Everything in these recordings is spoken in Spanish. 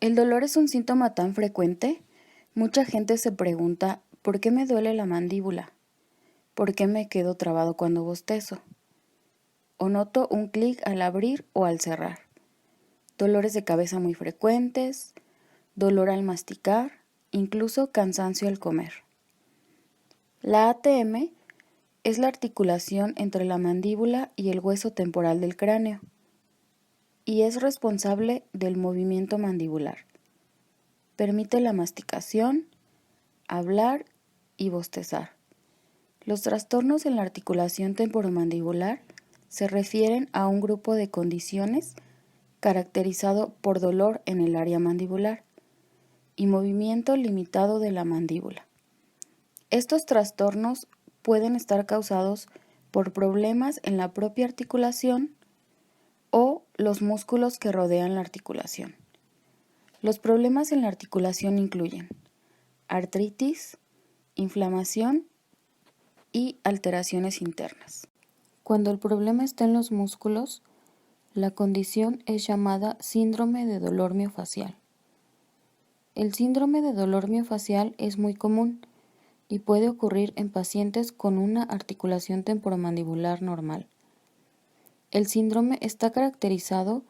¿El dolor es un síntoma tan frecuente? Mucha gente se pregunta, ¿por qué me duele la mandíbula? ¿Por qué me quedo trabado cuando bostezo? ¿O noto un clic al abrir o al cerrar? Dolores de cabeza muy frecuentes, dolor al masticar, incluso cansancio al comer. La ATM es la articulación entre la mandíbula y el hueso temporal del cráneo y es responsable del movimiento mandibular. Permite la masticación, hablar y bostezar. Los trastornos en la articulación temporomandibular se refieren a un grupo de condiciones caracterizado por dolor en el área mandibular y movimiento limitado de la mandíbula. Estos trastornos pueden estar causados por problemas en la propia articulación o los músculos que rodean la articulación. Los problemas en la articulación incluyen artritis, inflamación y alteraciones internas. Cuando el problema está en los músculos, la condición es llamada síndrome de dolor miofacial. El síndrome de dolor miofacial es muy común y puede ocurrir en pacientes con una articulación temporomandibular normal. El síndrome está caracterizado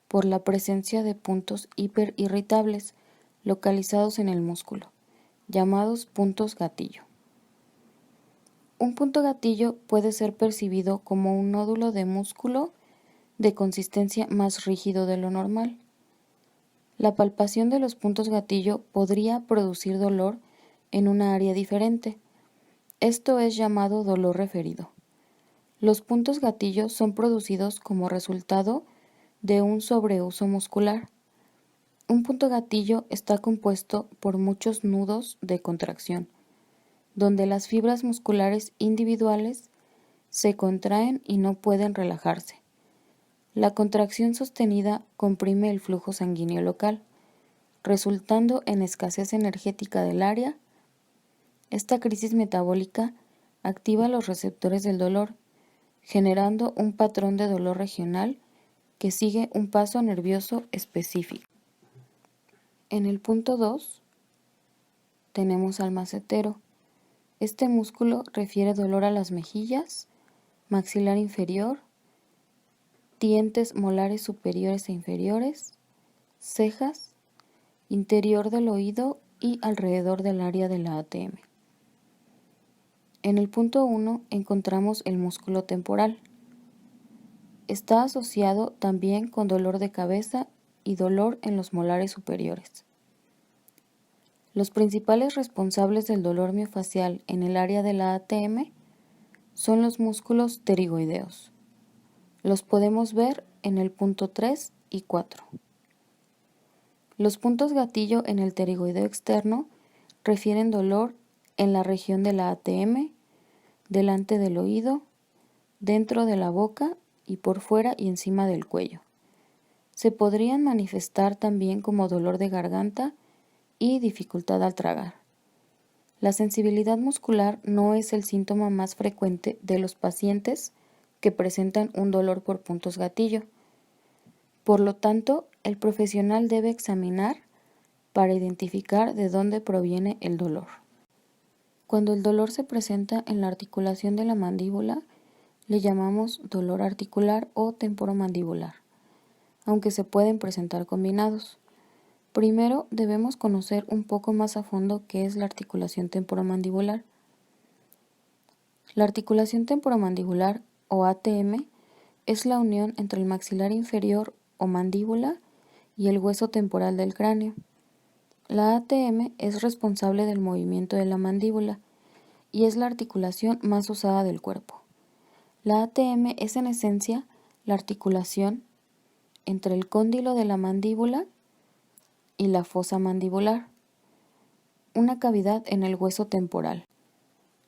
por la presencia de puntos hiperirritables localizados en el músculo, llamados puntos gatillo. Un punto gatillo puede ser percibido como un nódulo de músculo de consistencia más rígido de lo normal. La palpación de los puntos gatillo podría producir dolor en una área diferente. Esto es llamado dolor referido. Los puntos gatillo son producidos como resultado de un sobreuso muscular. Un punto gatillo está compuesto por muchos nudos de contracción, donde las fibras musculares individuales se contraen y no pueden relajarse. La contracción sostenida comprime el flujo sanguíneo local, resultando en escasez energética del área. Esta crisis metabólica activa los receptores del dolor, generando un patrón de dolor regional que sigue un paso nervioso específico. En el punto 2 tenemos al macetero. Este músculo refiere dolor a las mejillas, maxilar inferior, dientes molares superiores e inferiores, cejas, interior del oído y alrededor del área de la ATM. En el punto 1 encontramos el músculo temporal. Está asociado también con dolor de cabeza y dolor en los molares superiores. Los principales responsables del dolor miofacial en el área de la ATM son los músculos pterigoideos. Los podemos ver en el punto 3 y 4. Los puntos gatillo en el pterigoideo externo refieren dolor en la región de la ATM, delante del oído, dentro de la boca y por fuera y encima del cuello. Se podrían manifestar también como dolor de garganta y dificultad al tragar. La sensibilidad muscular no es el síntoma más frecuente de los pacientes que presentan un dolor por puntos gatillo. Por lo tanto, el profesional debe examinar para identificar de dónde proviene el dolor. Cuando el dolor se presenta en la articulación de la mandíbula, le llamamos dolor articular o temporomandibular, aunque se pueden presentar combinados. Primero debemos conocer un poco más a fondo qué es la articulación temporomandibular. La articulación temporomandibular o ATM es la unión entre el maxilar inferior o mandíbula y el hueso temporal del cráneo. La ATM es responsable del movimiento de la mandíbula y es la articulación más usada del cuerpo. La ATM es en esencia la articulación entre el cóndilo de la mandíbula y la fosa mandibular, una cavidad en el hueso temporal.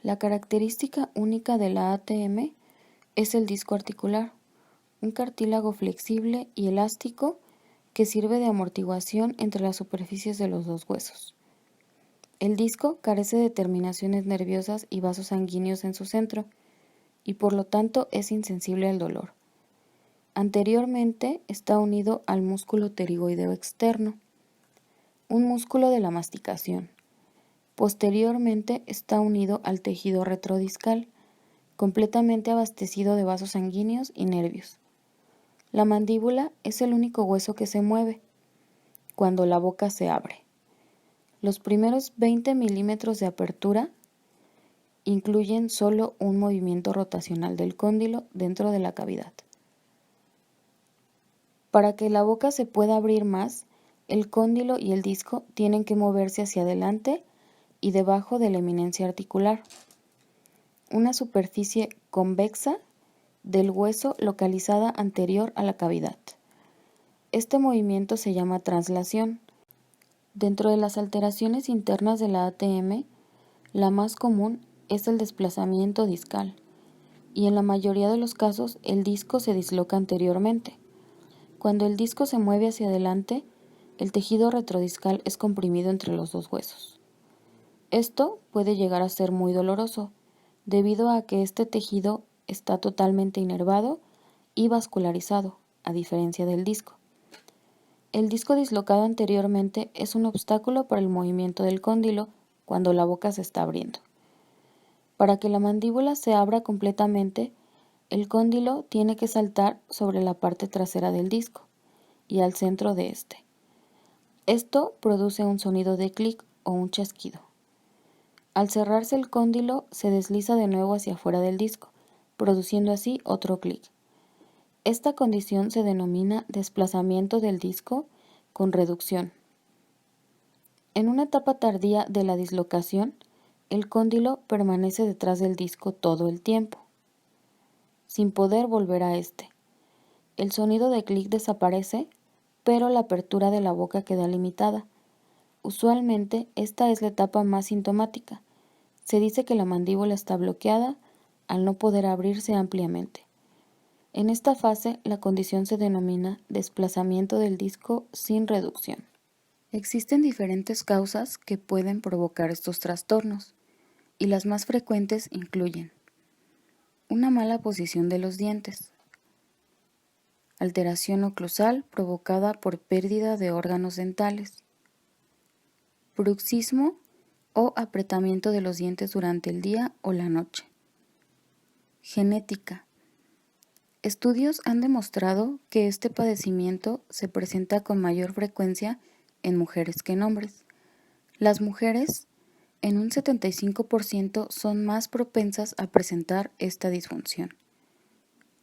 La característica única de la ATM es el disco articular, un cartílago flexible y elástico que sirve de amortiguación entre las superficies de los dos huesos. El disco carece de terminaciones nerviosas y vasos sanguíneos en su centro y por lo tanto es insensible al dolor. Anteriormente está unido al músculo pterigoideo externo. un músculo de la masticación. Posteriormente está unido al tejido retrodiscal, completamente abastecido de vasos sanguíneos y nervios. La mandíbula es el único hueso que se mueve cuando la boca se abre. Los primeros 20 milímetros de apertura incluyen solo un movimiento rotacional del cóndilo dentro de la cavidad. Para que la boca se pueda abrir más, el cóndilo y el disco tienen que moverse hacia adelante y debajo de la eminencia articular, una superficie convexa del hueso localizada anterior a la cavidad. Este movimiento se llama translación. Dentro de las alteraciones internas de la ATM, la más común es el desplazamiento discal, y en la mayoría de los casos el disco se disloca anteriormente. Cuando el disco se mueve hacia adelante, el tejido retrodiscal es comprimido entre los dos huesos. Esto puede llegar a ser muy doloroso, debido a que este tejido está totalmente inervado y vascularizado, a diferencia del disco. El disco dislocado anteriormente es un obstáculo para el movimiento del cóndilo cuando la boca se está abriendo. Para que la mandíbula se abra completamente, el cóndilo tiene que saltar sobre la parte trasera del disco y al centro de este. Esto produce un sonido de clic o un chasquido. Al cerrarse el cóndilo, se desliza de nuevo hacia afuera del disco, produciendo así otro clic. Esta condición se denomina desplazamiento del disco con reducción. En una etapa tardía de la dislocación, el cóndilo permanece detrás del disco todo el tiempo, sin poder volver a este. El sonido de clic desaparece, pero la apertura de la boca queda limitada. Usualmente, esta es la etapa más sintomática. Se dice que la mandíbula está bloqueada al no poder abrirse ampliamente. En esta fase, la condición se denomina desplazamiento del disco sin reducción. Existen diferentes causas que pueden provocar estos trastornos, y las más frecuentes incluyen una mala posición de los dientes, alteración oclusal provocada por pérdida de órganos dentales, bruxismo o apretamiento de los dientes durante el día o la noche, genética. Estudios han demostrado que este padecimiento se presenta con mayor frecuencia en mujeres que en hombres. Las mujeres, en un 75%, son más propensas a presentar esta disfunción.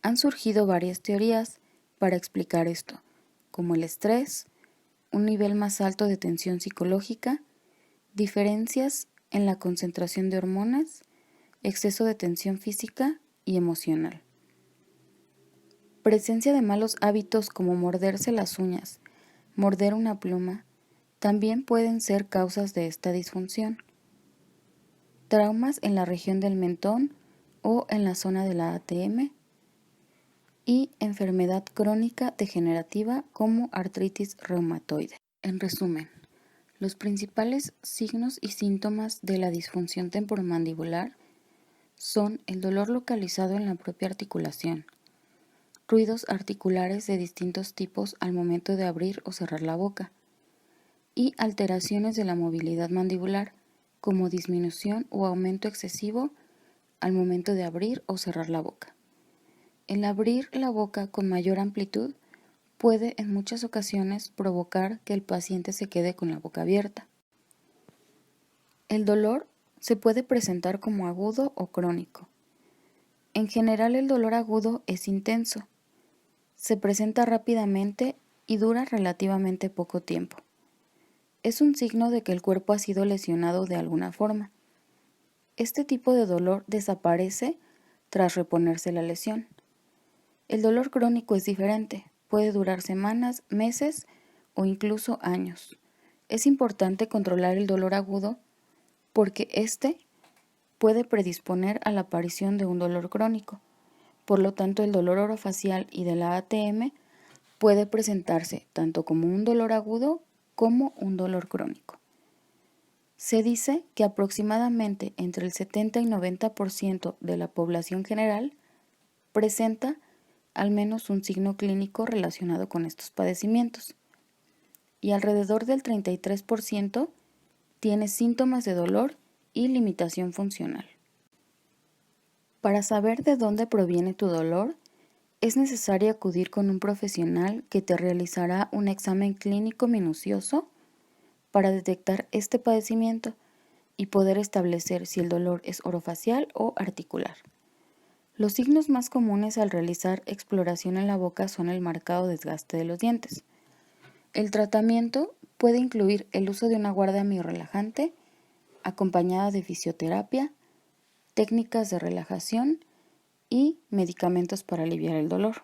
Han surgido varias teorías para explicar esto, como el estrés, un nivel más alto de tensión psicológica, diferencias en la concentración de hormonas, exceso de tensión física y emocional. Presencia de malos hábitos como morderse las uñas, morder una pluma, también pueden ser causas de esta disfunción. Traumas en la región del mentón o en la zona de la ATM y enfermedad crónica degenerativa como artritis reumatoide. En resumen, los principales signos y síntomas de la disfunción temporomandibular son el dolor localizado en la propia articulación, ruidos articulares de distintos tipos al momento de abrir o cerrar la boca, y alteraciones de la movilidad mandibular, como disminución o aumento excesivo al momento de abrir o cerrar la boca. El abrir la boca con mayor amplitud puede en muchas ocasiones provocar que el paciente se quede con la boca abierta. El dolor se puede presentar como agudo o crónico. En general, el dolor agudo es intenso, se presenta rápidamente y dura relativamente poco tiempo. Es un signo de que el cuerpo ha sido lesionado de alguna forma. Este tipo de dolor desaparece tras reponerse la lesión. El dolor crónico es diferente, puede durar semanas, meses o incluso años. Es importante controlar el dolor agudo porque este puede predisponer a la aparición de un dolor crónico. Por lo tanto, el dolor orofacial y de la ATM puede presentarse tanto como un dolor agudo como un dolor crónico. Se dice que aproximadamente entre el 70 y 90% de la población general presenta al menos un signo clínico relacionado con estos padecimientos. y alrededor del 33% tiene síntomas de dolor y limitación funcional. Para saber de dónde proviene tu dolor, es necesario acudir con un profesional que te realizará un examen clínico minucioso para detectar este padecimiento y poder establecer si el dolor es orofacial o articular. Los signos más comunes al realizar exploración en la boca son el marcado desgaste de los dientes. El tratamiento puede incluir el uso de una guardia miorrelajante acompañada de fisioterapia, técnicas de relajación y medicamentos para aliviar el dolor.